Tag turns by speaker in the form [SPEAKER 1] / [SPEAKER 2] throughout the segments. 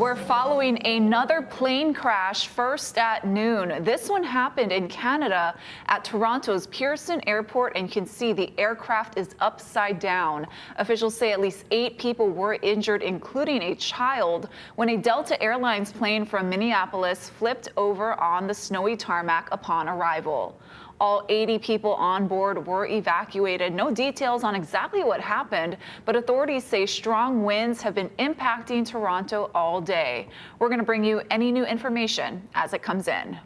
[SPEAKER 1] We're following another plane crash first at noon. This one happened in Canada at Toronto's Pearson Airport, and you can see the aircraft is upside down. Officials say at least 8 people were injured, including a child, when a Delta Airlines plane from Minneapolis flipped over on the snowy tarmac upon arrival. All 80 people on board were evacuated. No details on exactly what happened, but authorities say strong winds have been impacting Toronto all day. We're going to bring you any new information as it comes in.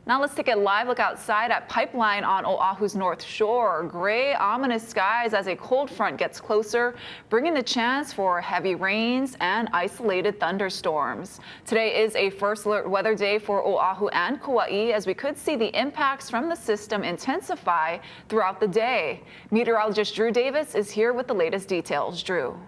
[SPEAKER 1] Now let's take a live look outside at Pipeline on Oahu's North Shore. Gray, ominous skies as a cold front gets closer, bringing the chance for heavy rains and isolated thunderstorms. Today is a first alert weather day for Oahu and Kauai, as we could see the impacts from the system intensify throughout the day. Meteorologist Drew Davis is here with the latest details. Drew.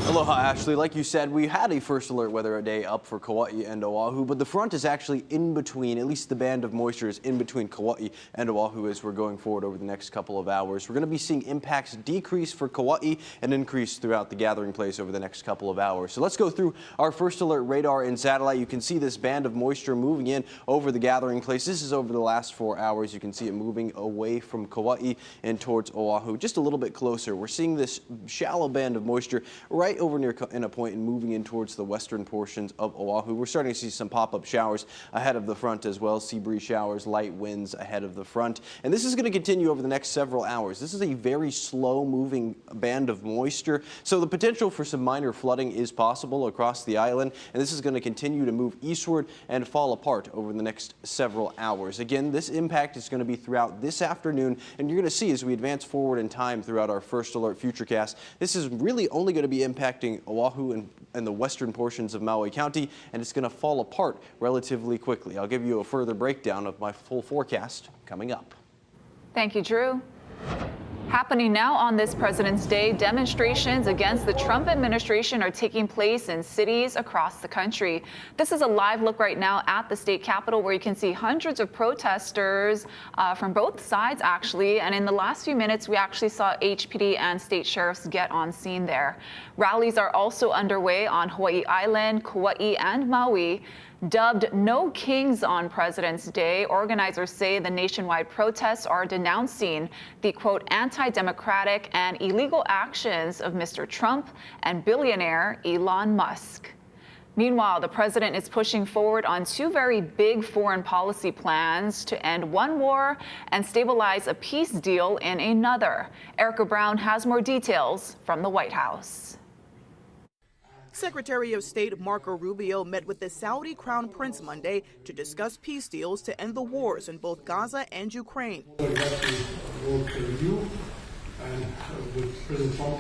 [SPEAKER 2] Aloha, Ashley. Like you said, we had a first alert weather day up for Kauai and Oahu, but the front is actually in between, at least the band of moisture is in between Kauai and Oahu as we're going forward over the next couple of hours. We're going to be seeing impacts decrease for Kauai and increase throughout the gathering place over the next couple of hours. So let's go through our first alert radar and satellite. You can see this band of moisture moving in over the gathering place. This is over the last 4 hours. You can see it moving away from Kauai and towards Oahu, just a little bit closer. We're seeing this shallow band of moisture right over near Ina Point and moving in towards the western portions of Oahu. We're starting to see some pop-up showers ahead of the front as well, sea breeze showers, light winds ahead of the front. And this is going to continue over the next several hours. This is a very slow moving band of moisture, so the potential for some minor flooding is possible across the island, and this is going to continue to move eastward and fall apart over the next several hours. Again, this impact is going to be throughout this afternoon, and you're going to see as we advance forward in time throughout our first alert futurecast, this is really only going to be impacting Oahu and the western portions of Maui County, and it's going to fall apart relatively quickly. I'll give you a further breakdown of my full forecast coming up.
[SPEAKER 1] Thank you, Drew. Happening now on this President's Day, demonstrations against the Trump administration are taking place in cities across the country. This is a live look right now at the state capitol, where you can see hundreds of protesters from both sides, actually. And in the last few minutes, we actually saw HPD and state sheriffs get on scene there. Rallies are also underway on Hawaii Island, Kauai, and Maui. Dubbed No Kings on President's Day, organizers say the nationwide protests are denouncing the, quote, anti-democratic and illegal actions of Mr. Trump and billionaire Elon Musk. Meanwhile, the president is pushing forward on 2 very big foreign policy plans to end one war and stabilize a peace deal in another. Erica Brown has more details from the White House.
[SPEAKER 3] Secretary of State Marco Rubio met with the Saudi Crown Prince Monday to discuss peace deals to end the wars in both Gaza and Ukraine.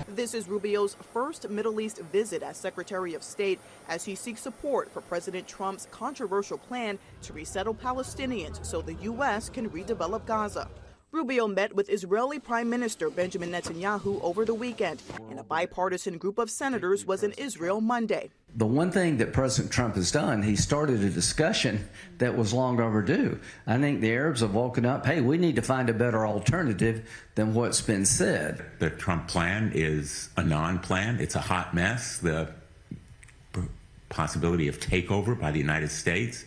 [SPEAKER 3] This is Rubio's first Middle East visit as Secretary of State, as he seeks support for President Trump's controversial plan to resettle Palestinians so the U.S. can redevelop Gaza. Rubio met with Israeli Prime Minister Benjamin Netanyahu over the weekend, and a bipartisan group of senators was in Israel Monday.
[SPEAKER 4] The one thing that President Trump has done, he started a discussion that was long overdue. I think the Arabs have woken up, hey, we need to find a better alternative than what's been said.
[SPEAKER 5] The Trump plan is a non-plan. It's a hot mess. The possibility of takeover by the United States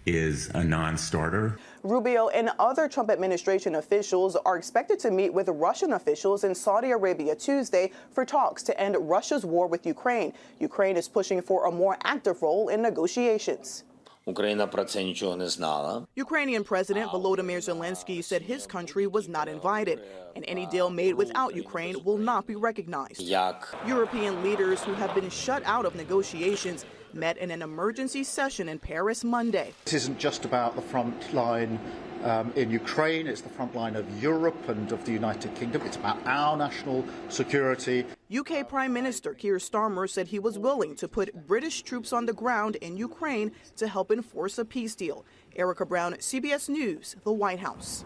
[SPEAKER 5] is a non-starter.
[SPEAKER 3] Rubio and other Trump administration officials are expected to meet with Russian officials in Saudi Arabia Tuesday for talks to end Russia's war with Ukraine. Ukraine is pushing for a more active role in negotiations.
[SPEAKER 6] Україна про це нічого не знала.
[SPEAKER 3] Ukrainian President Volodymyr Zelensky said his country was not invited, and any deal made without Ukraine will not be recognized. European leaders who have been shut out of negotiations met in an emergency session in Paris Monday.
[SPEAKER 7] This isn't just about the front line in Ukraine, it's the front line of Europe and of the United Kingdom. It's about our national security.
[SPEAKER 3] UK Prime Minister Keir Starmer said he was willing to put British troops on the ground in Ukraine to help enforce a peace deal. Erica Brown, CBS News, the White House.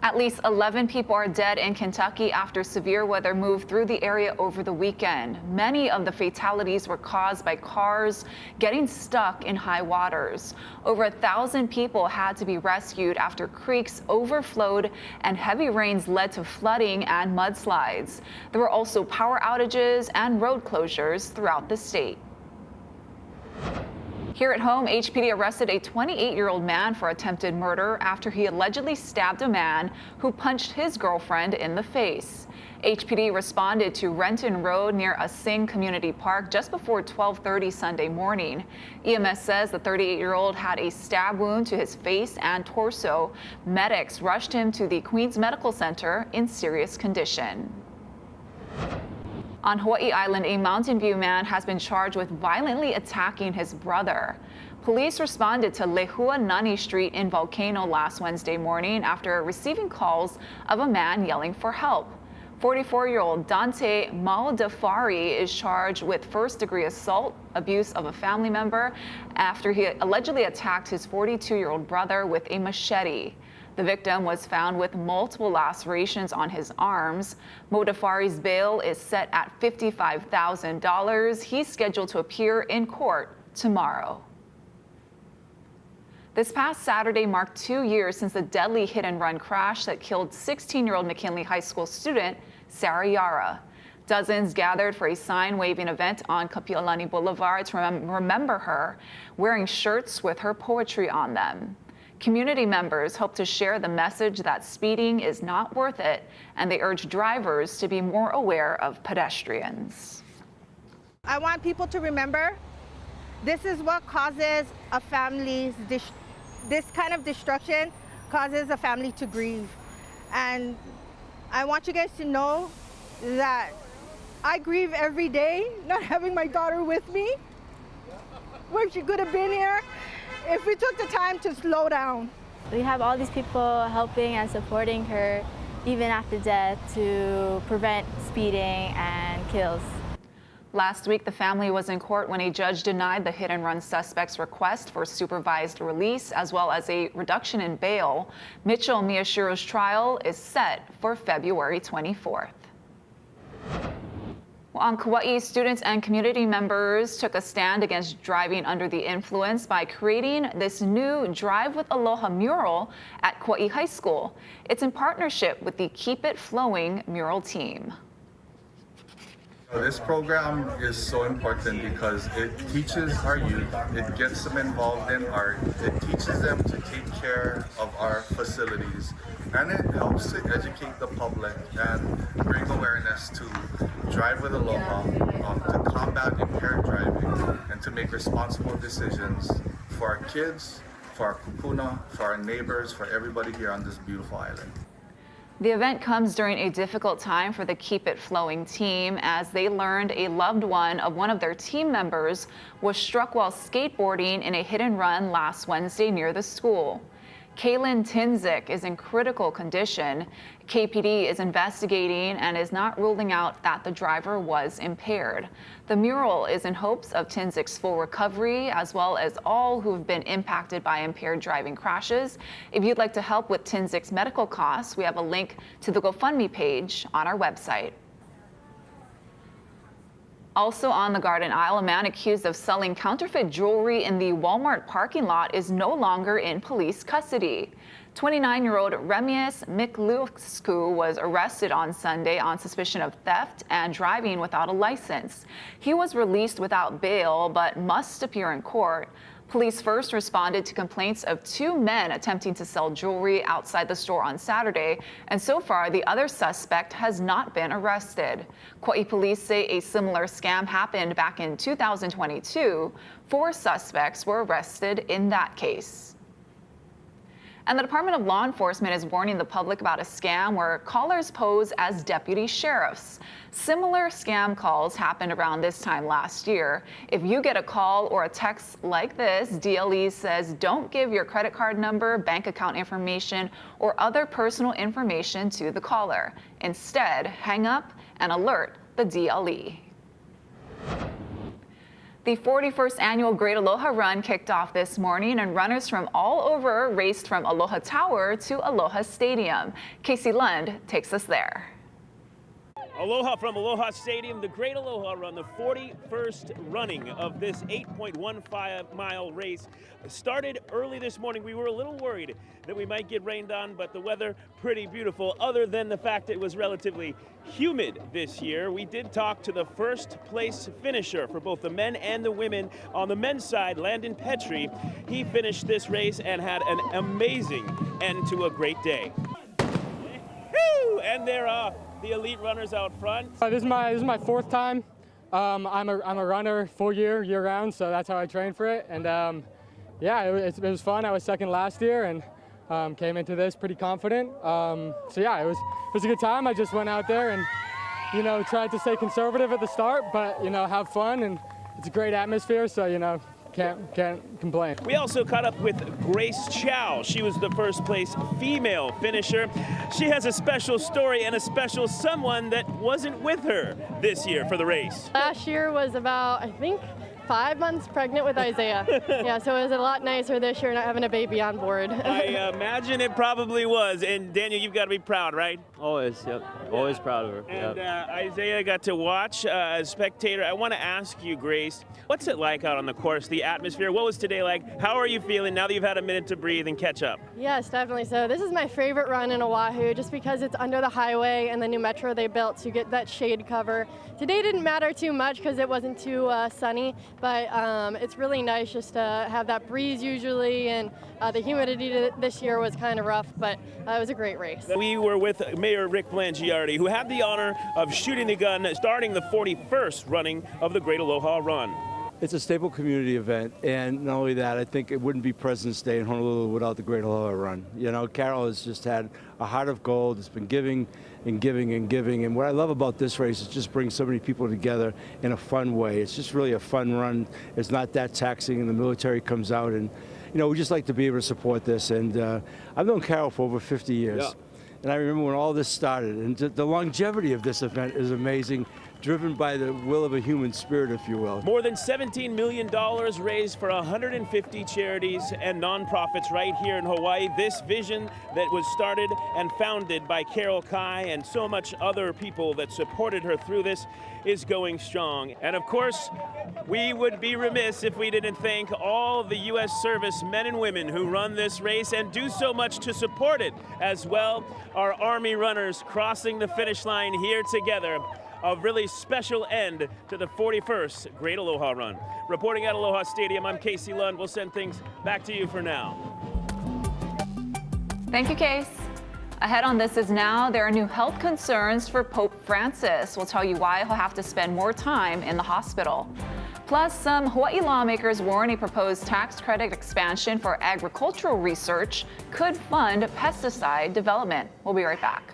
[SPEAKER 1] At least 11 people are dead in Kentucky after severe weather moved through the area over the weekend. Many of the fatalities were caused by cars getting stuck in high waters. Over 1,000 people had to be rescued after creeks overflowed and heavy rains led to flooding and mudslides. There were also power outages and road closures throughout the state. Here at home, HPD arrested a 28-year-old man for attempted murder after he allegedly stabbed a man who punched his girlfriend in the face. HPD responded to Renton Road near a Sing Community Park just before 12:30 Sunday morning. EMS says the 38-year-old had a stab wound to his face and torso. Medics rushed him to the Queens Medical Center in serious condition. On Hawaii Island, a Mountain View man has been charged with violently attacking his brother. Police responded to Lehua Nani Street in Volcano last Wednesday morning after receiving calls of a man yelling for help. 44-year-old Dante Maudafari is charged with first-degree assault, abuse of a family member, after he allegedly attacked his 42-year-old brother with a machete. The victim was found with multiple lacerations on his arms. Modafari's bail is set at $55,000. He's scheduled to appear in court tomorrow. This past Saturday marked 2 years since the deadly hit-and-run crash that killed 16-year-old McKinley High School student Sara Yara. Dozens gathered for a sign-waving event on Kapi'olani Boulevard to remember her, wearing shirts with her poetry on them. Community members hope to share the message that speeding is not worth it, and they urge drivers to be more aware of pedestrians.
[SPEAKER 8] I want people to remember this is what causes a family's, this kind of destruction causes a family to grieve. And I want you guys to know that I grieve every day not having my daughter with me, where she could have been here if we took the time to slow down.
[SPEAKER 9] We have all these people helping and supporting her even after death to prevent speeding and kills.
[SPEAKER 1] Last week, the family was in court when a judge denied the hit-and-run suspect's request for supervised release as well as a reduction in bail. Mitchell Miyashiro's trial is set for February 24th. On Kauai, students and community members took a stand against driving under the influence by creating this new Drive with Aloha mural at Kauai High School. It's in partnership with the Keep It Flowing mural team.
[SPEAKER 10] This program is so important because it teaches our youth, it gets them involved in art, it teaches them to take care of our facilities, and it helps to educate the public and bring awareness to Drive with Aloha, to combat impaired driving, and to make responsible decisions for our kids, for our kupuna, for our neighbors, for everybody here on this beautiful island.
[SPEAKER 1] The event comes during a difficult time for the Keep It Flowing team as they learned a loved one of one of their team members was struck while skateboarding in a hit-and-run last Wednesday near the school. Kaylin Tinzik is in critical condition. KPD is investigating and is not ruling out that the driver was impaired. The mural is in hopes of Tinzik's full recovery, as well as all who have been impacted by impaired driving crashes. If you'd like to help with Tinzik's medical costs, we have a link to the GoFundMe page on our website. Also on the Garden Isle, a man accused of selling counterfeit jewelry in the Walmart parking lot is no longer in police custody. 29-year-old Remius Miklusku was arrested on Sunday on suspicion of theft and driving without a license. He was released without bail but must appear in court. Police first responded to complaints of 2 men attempting to sell jewelry outside the store on Saturday, and so far the other suspect has not been arrested. Kauai police say a similar scam happened back in 2022. 4 suspects were arrested in that case. And the Department of Law Enforcement is warning the public about a scam where callers pose as deputy sheriffs. Similar scam calls happened around this time last year. If you get a call or a text like this, DLE says don't give your credit card number, bank account information, or other personal information to the caller. Instead, hang up and alert the DLE. The 41st annual Great Aloha Run kicked off this morning, and runners from all over raced from Aloha Tower to Aloha Stadium. Casey Lund takes us there.
[SPEAKER 11] Aloha from Aloha Stadium, the Great Aloha Run, the 41st running of this 8.15-mile race. Started early this morning. We were a little worried that we might get rained on, but the weather pretty beautiful, other than the fact it was relatively humid this year. We did talk to the first place finisher for both the men and the women. On the men's side, Landon Petrie, he finished this race and had an amazing end to a great day. Woo! And there are the elite runners out front.
[SPEAKER 12] This is my fourth time. I'm a runner full year round, so that's how I train for it. And yeah, it was fun. I was second last year and came into this pretty confident. So yeah, it was a good time. I just went out there and tried to stay conservative at the start, but have fun, and it's a great atmosphere. So can't complain.
[SPEAKER 11] We also caught up with Grace Chow. She was the first place female finisher. She has a special story and a special someone that wasn't with her this year for the race.
[SPEAKER 13] Last year was about, I think, 5 months pregnant with Isaiah. Yeah, so it was a lot nicer this year not having a baby on board.
[SPEAKER 11] I imagine it probably was. And Daniel, you've got to be proud, right?
[SPEAKER 14] Always, yep. Always proud of her.
[SPEAKER 11] And Isaiah got to watch as a spectator. I want to ask you, Grace, what's it like out on the course, the atmosphere? What was today like? How are you feeling now that you've had a minute to breathe and catch up?
[SPEAKER 13] Yes, definitely. So this is my favorite run in Oahu just because it's under the highway and the new metro they built to get that shade cover. Today didn't matter too much because it wasn't too sunny, but it's really nice just to have that breeze usually, and the humidity this year was kind of rough, but it was a great race.
[SPEAKER 11] We were with Mayor Rick Blangiardi, who had the honor of shooting the gun starting the 41st running of the Great Aloha Run.
[SPEAKER 15] It's a staple community event, and not only that, I think it wouldn't be President's Day in Honolulu without the Great Aloha Run. Carol has just had a heart of gold. It's been giving and giving and giving, and what I love about this race is just brings so many people together in a fun way. It's just really a fun run. It's not that taxing, and the military comes out, and we just like to be able to support this. And I've known Carol for over 50 years. Yeah. And I remember when all this started, and the longevity of this event is amazing, driven by the will of a human spirit, if you will.
[SPEAKER 11] More than $17 million raised for 150 charities and nonprofits right here in Hawaii. This vision that was started and founded by Carol Kai and so much other people that supported her through this is going strong. And of course, we would be remiss if we didn't thank all the U.S. service men and women who run this race and do so much to support it as well. Our Army runners crossing the finish line here together. A really special end to the 41st Great Aloha Run. Reporting at Aloha Stadium, I'm Casey Lund. We'll send things back to you for now.
[SPEAKER 1] Thank you, Case. Ahead on This Is Now, there are new health concerns for Pope Francis. We'll tell you why he'll have to spend more time in the hospital. Plus, some Hawaii lawmakers warn a proposed tax credit expansion for agricultural research could fund pesticide development. We'll be right back.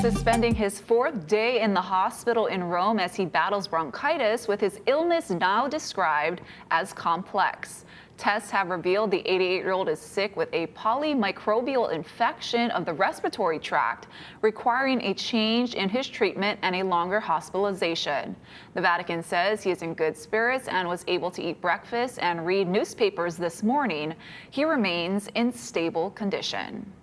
[SPEAKER 1] is spending his 4th day in the hospital in Rome as he battles bronchitis, with his illness now described as complex. Tests have revealed the 88-year-old is sick with a polymicrobial infection of the respiratory tract, requiring a change in his treatment and a longer hospitalization. The Vatican says he is in good spirits and was able to eat breakfast and read newspapers this morning. He remains in stable condition.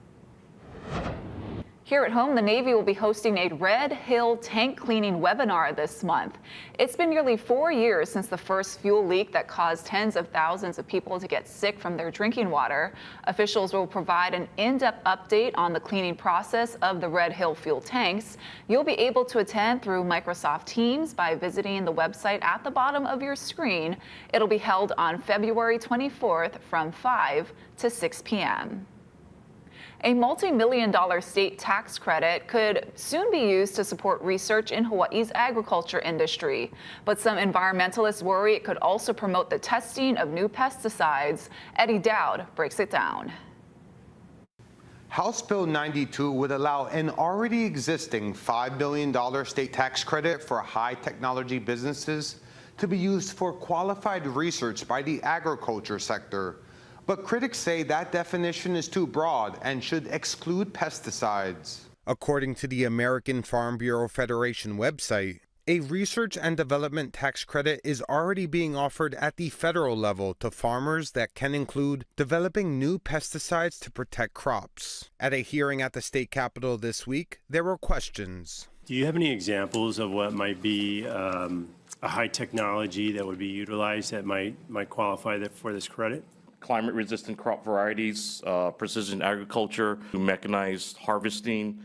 [SPEAKER 1] Here at home, the Navy will be hosting a Red Hill tank cleaning webinar this month. It's been nearly 4 years since the first fuel leak that caused tens of thousands of people to get sick from their drinking water. Officials will provide an in-depth update on the cleaning process of the Red Hill fuel tanks. You'll be able to attend through Microsoft Teams by visiting the website at the bottom of your screen. It'll be held on February 24th from 5 to 6 p.m. A multi-million-dollar state tax credit could soon be used to support research in Hawaii's agriculture industry. But some environmentalists worry it could also promote the testing of new pesticides. Eddie Dowd breaks it down.
[SPEAKER 16] House Bill 92 would allow an already existing $5 billion state tax credit for high technology businesses to be used for qualified research by the agriculture sector. But critics say that definition is too broad and should exclude pesticides. According to the American Farm Bureau Federation website, a research and development tax credit is already being offered at the federal level to farmers that can include developing new pesticides to protect crops. At a hearing at the state capitol this week, there were questions.
[SPEAKER 17] Do you have any examples of what might be a high technology that would be utilized that might qualify for this credit?
[SPEAKER 18] Climate-resistant crop varieties, precision agriculture, mechanized harvesting,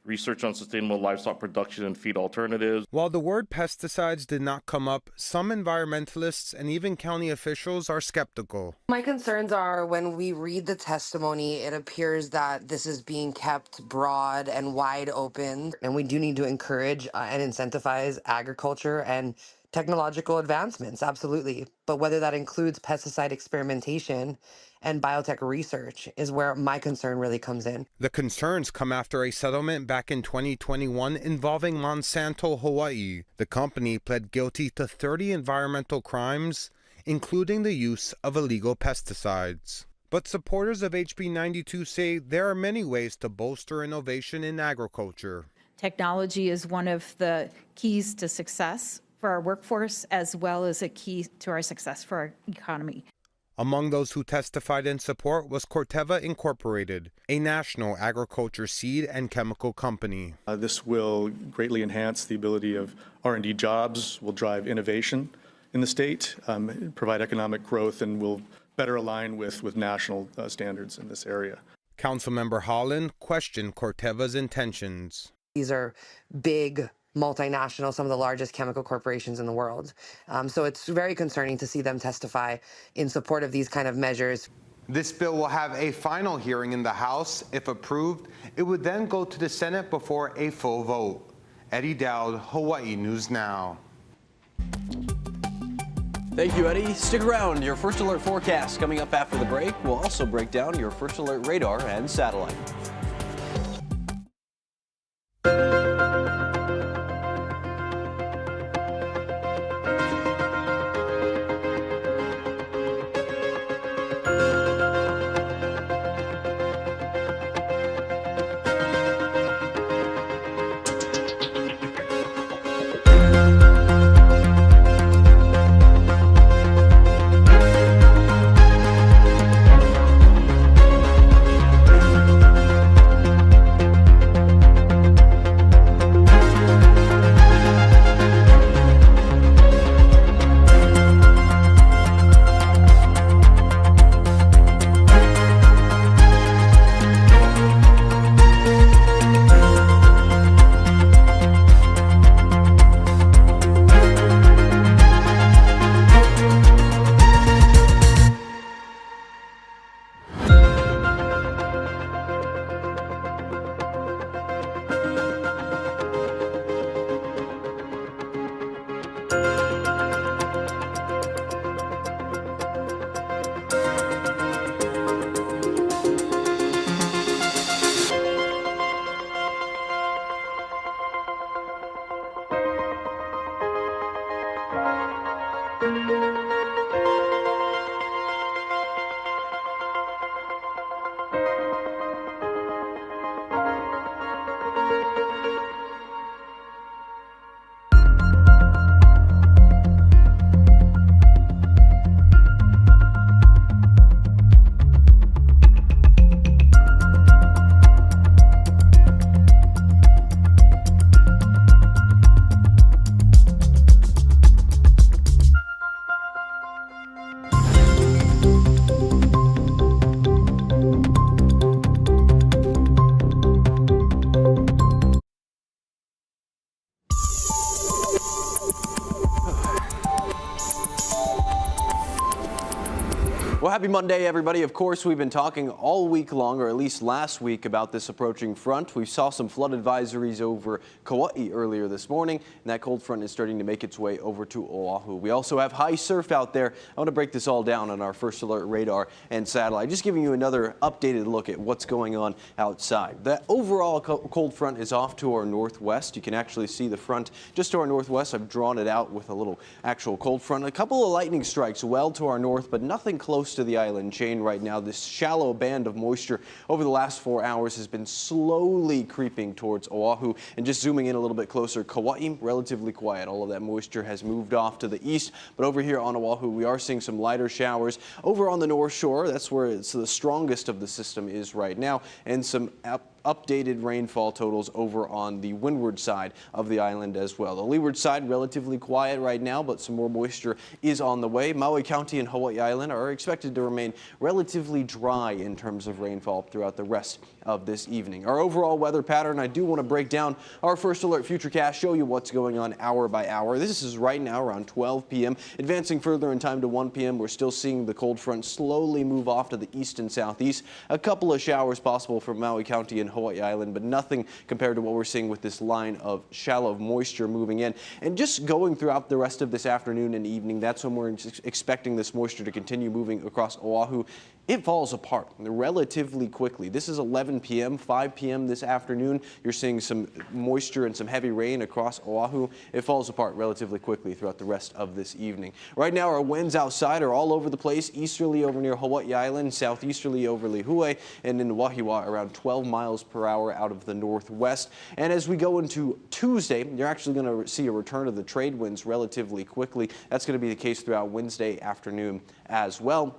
[SPEAKER 18] research on sustainable livestock production and feed alternatives.
[SPEAKER 16] While the word pesticides did not come up, some environmentalists and even county officials are skeptical.
[SPEAKER 19] My concerns are when we read the testimony, it appears that this is being kept broad and wide open, and we do need to encourage and incentivize agriculture and technological advancements, absolutely. But whether that includes pesticide experimentation and biotech research is where my concern really comes in.
[SPEAKER 16] The concerns come after a settlement back in 2021 involving Monsanto Hawaii. The company pled guilty to 30 environmental crimes, including the use of illegal pesticides. But supporters of HB 92 say there are many ways to bolster innovation in agriculture.
[SPEAKER 20] Technology is one of the keys to success for our workforce, as well as a key to our success for our economy.
[SPEAKER 16] Among those who testified in support was Corteva Incorporated, a national agriculture seed and chemical company.
[SPEAKER 21] This will greatly enhance the ability of R&D jobs, will drive innovation in the state, provide economic growth, and will better align with national standards in this area.
[SPEAKER 16] Councilmember Holland questioned Corteva's intentions.
[SPEAKER 19] These are big, multinational, some of the largest chemical corporations in the world. So it's very concerning to see them testify in support of these kind of measures.
[SPEAKER 16] This bill will have a final hearing in the House. If approved, it would then go to the Senate before a full vote. Eddie Dowd, Hawaii News Now.
[SPEAKER 2] Thank you, Eddie. Stick around. Your First Alert forecast coming up after the break. We'll also break down your First Alert radar and satellite. Well, happy Monday, everybody. Of course, we've been talking all week long, or at least last week, about this approaching front. We saw some flood advisories over Kauai earlier this morning, and that cold front is starting to make its way over to Oahu. We also have high surf out there. I want to break this all down on our first alert radar and satellite, just giving you another updated look at what's going on outside. The overall cold front is off to our northwest. You can actually see the front just to our northwest. I've drawn it out with a little actual cold front. A couple of lightning strikes well to our north, but nothing close to the island chain right now. This shallow band of moisture over the last 4 hours has been slowly creeping towards Oahu. And just zooming in a little bit closer, Kauai, relatively quiet. All of that moisture has moved off to the east, but over here on Oahu, we are seeing some lighter showers. Over on the north shore, that's where it's the strongest of the system is right now, and some updated rainfall totals over on the windward side of the island as well. The leeward side relatively quiet right now, but some more moisture is on the way. Maui County and Hawaii Island are expected to remain relatively dry in terms of rainfall throughout the rest of this evening. Our overall weather pattern, I do want to break down our first alert futurecast, show you what's going on hour by hour. This is right now around 12 p.m. Advancing further in time to 1 p.m. We're still seeing the cold front slowly move off to the east and southeast. A couple of showers possible for Maui County and Hawaii Island, but nothing compared to what we're seeing with this line of shallow moisture moving in. And just going throughout the rest of this afternoon and evening, that's when we're expecting this moisture to continue moving across Oahu. It falls apart relatively quickly. This is 11 p.m., 5 p.m. this afternoon. You're seeing some moisture and some heavy rain across Oahu. It falls apart relatively quickly throughout the rest of this evening. Right now, our winds outside are all over the place. Easterly over near Hawaii Island, southeasterly over Lihue, and in Wahiawa around 12 miles per hour out of the northwest. And as we go into Tuesday, you're actually going to see a return of the trade winds relatively quickly. That's going to be the case throughout Wednesday afternoon as well.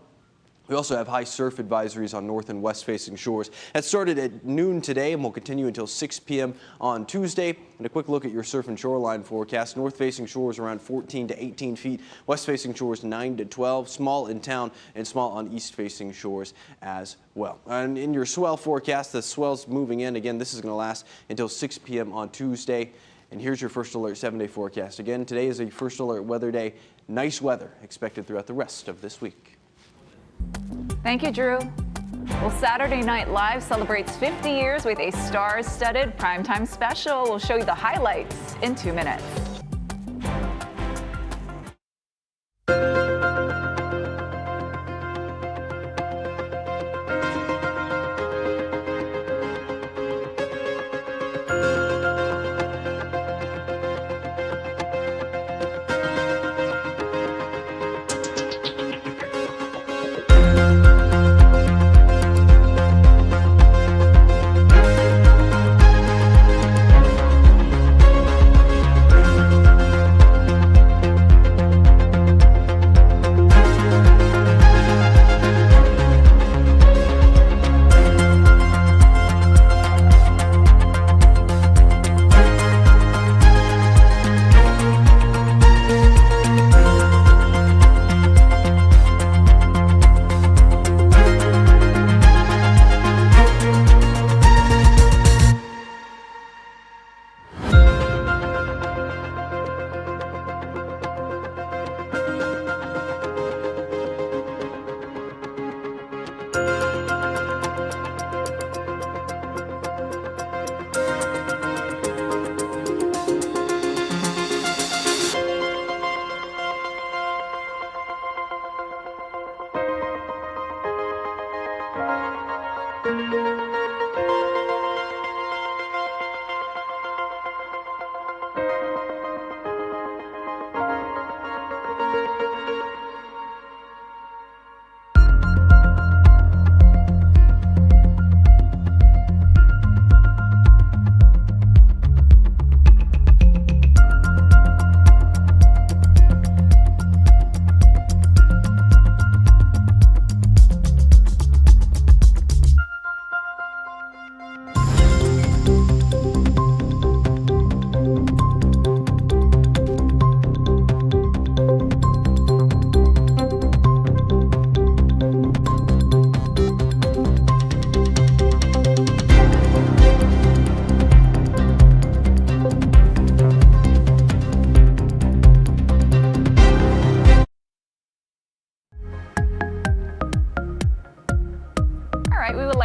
[SPEAKER 2] We also have high surf advisories on north and west facing shores. That started at noon today and will continue until 6 p.m. on Tuesday. And a quick look at your surf and shoreline forecast. North facing shores around 14 to 18 feet. West facing shores 9 to 12. Small in town and small on east facing shores as well. And in your swell forecast, the swell's moving in. Again, this is going to last until 6 p.m. on Tuesday. And here's your first alert 7-day forecast. Again, today is a first alert weather day. Nice weather expected throughout the rest of this week.
[SPEAKER 1] Thank you, Drew. Well, Saturday Night Live celebrates 50 years with a star-studded primetime special. We'll show you the highlights in 2 minutes.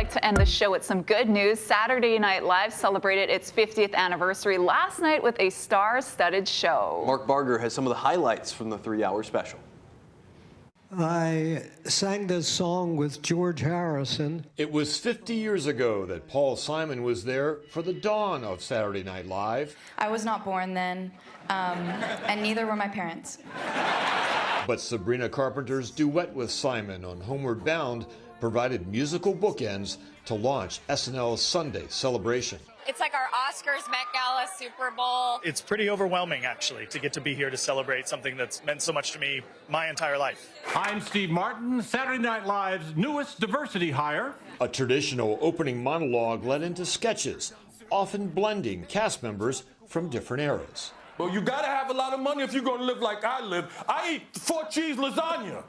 [SPEAKER 1] like to end the show with some good news. Saturday Night Live celebrated its 50th anniversary last night with a star-studded show.
[SPEAKER 2] Mark Barger has some of the highlights from the 3-hour special.
[SPEAKER 4] I sang this song with George Harrison.
[SPEAKER 22] It was 50 years ago that Paul Simon was there for the dawn of Saturday Night Live.
[SPEAKER 23] I was not born then, and neither were my parents.
[SPEAKER 22] But Sabrina Carpenter's duet with Simon on Homeward Bound provided musical bookends to launch SNL's Sunday celebration.
[SPEAKER 24] It's like our Oscars, Met Gala, Super Bowl.
[SPEAKER 25] It's pretty overwhelming, actually, to get to be here to celebrate something that's meant so much to me my entire life.
[SPEAKER 26] I'm Steve Martin, Saturday Night Live's newest diversity hire.
[SPEAKER 22] A traditional opening monologue led into sketches, often blending cast members from different eras.
[SPEAKER 27] Well, you gotta have a lot of money if you're gonna live like I live. I eat 4-cheese lasagna.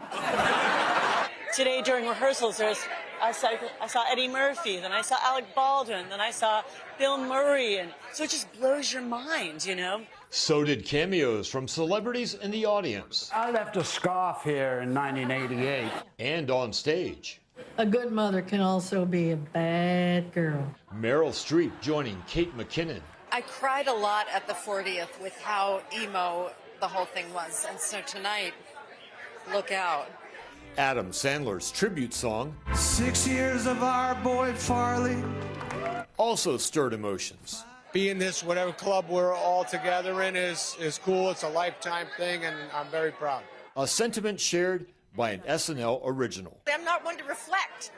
[SPEAKER 28] Today during rehearsals, I saw Eddie Murphy, then I saw Alec Baldwin, then I saw Bill Murray, and so it just blows your mind, you know?
[SPEAKER 22] So did cameos from celebrities in the audience.
[SPEAKER 4] I left a scarf here in 1988.
[SPEAKER 22] And on stage.
[SPEAKER 29] A good mother can also be a bad girl.
[SPEAKER 22] Meryl Streep joining Kate McKinnon.
[SPEAKER 28] I cried a lot at the 40th with how emo the whole thing was, and so tonight, look out.
[SPEAKER 22] Adam Sandler's tribute song,
[SPEAKER 4] 6 years of our boy Farley,
[SPEAKER 22] also stirred emotions.
[SPEAKER 30] Being this, whatever club we're all together in is cool. It's a lifetime thing, and I'm very proud.
[SPEAKER 22] A sentiment shared by an SNL original.
[SPEAKER 28] I'm not one to reflect,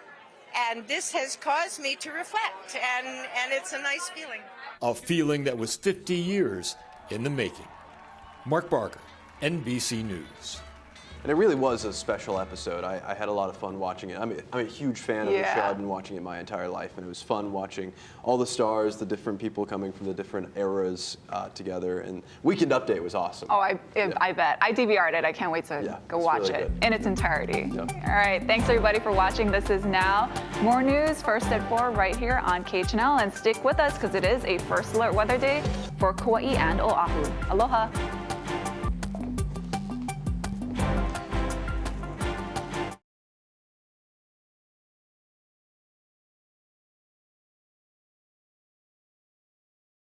[SPEAKER 28] and this has caused me to reflect, and it's a nice feeling.
[SPEAKER 22] A feeling that was 50 years in the making. Mark Barker, NBC News.
[SPEAKER 2] And it really was a special episode. I had a lot of fun watching it. I'm a huge fan of the show. I've been watching it my entire life, and it was fun watching all the stars, the different people coming from the different eras together. And Weekend Update was awesome.
[SPEAKER 1] Oh, I bet. I DVR'd it. I can't wait to go watch
[SPEAKER 2] really
[SPEAKER 1] it
[SPEAKER 2] good.
[SPEAKER 1] in its entirety. All right. Thanks, everybody, for watching. This is Now. More news first at 4 right here on KHNL. And stick with us because it is a First Alert Weather Day for Kauai and Oahu. Aloha.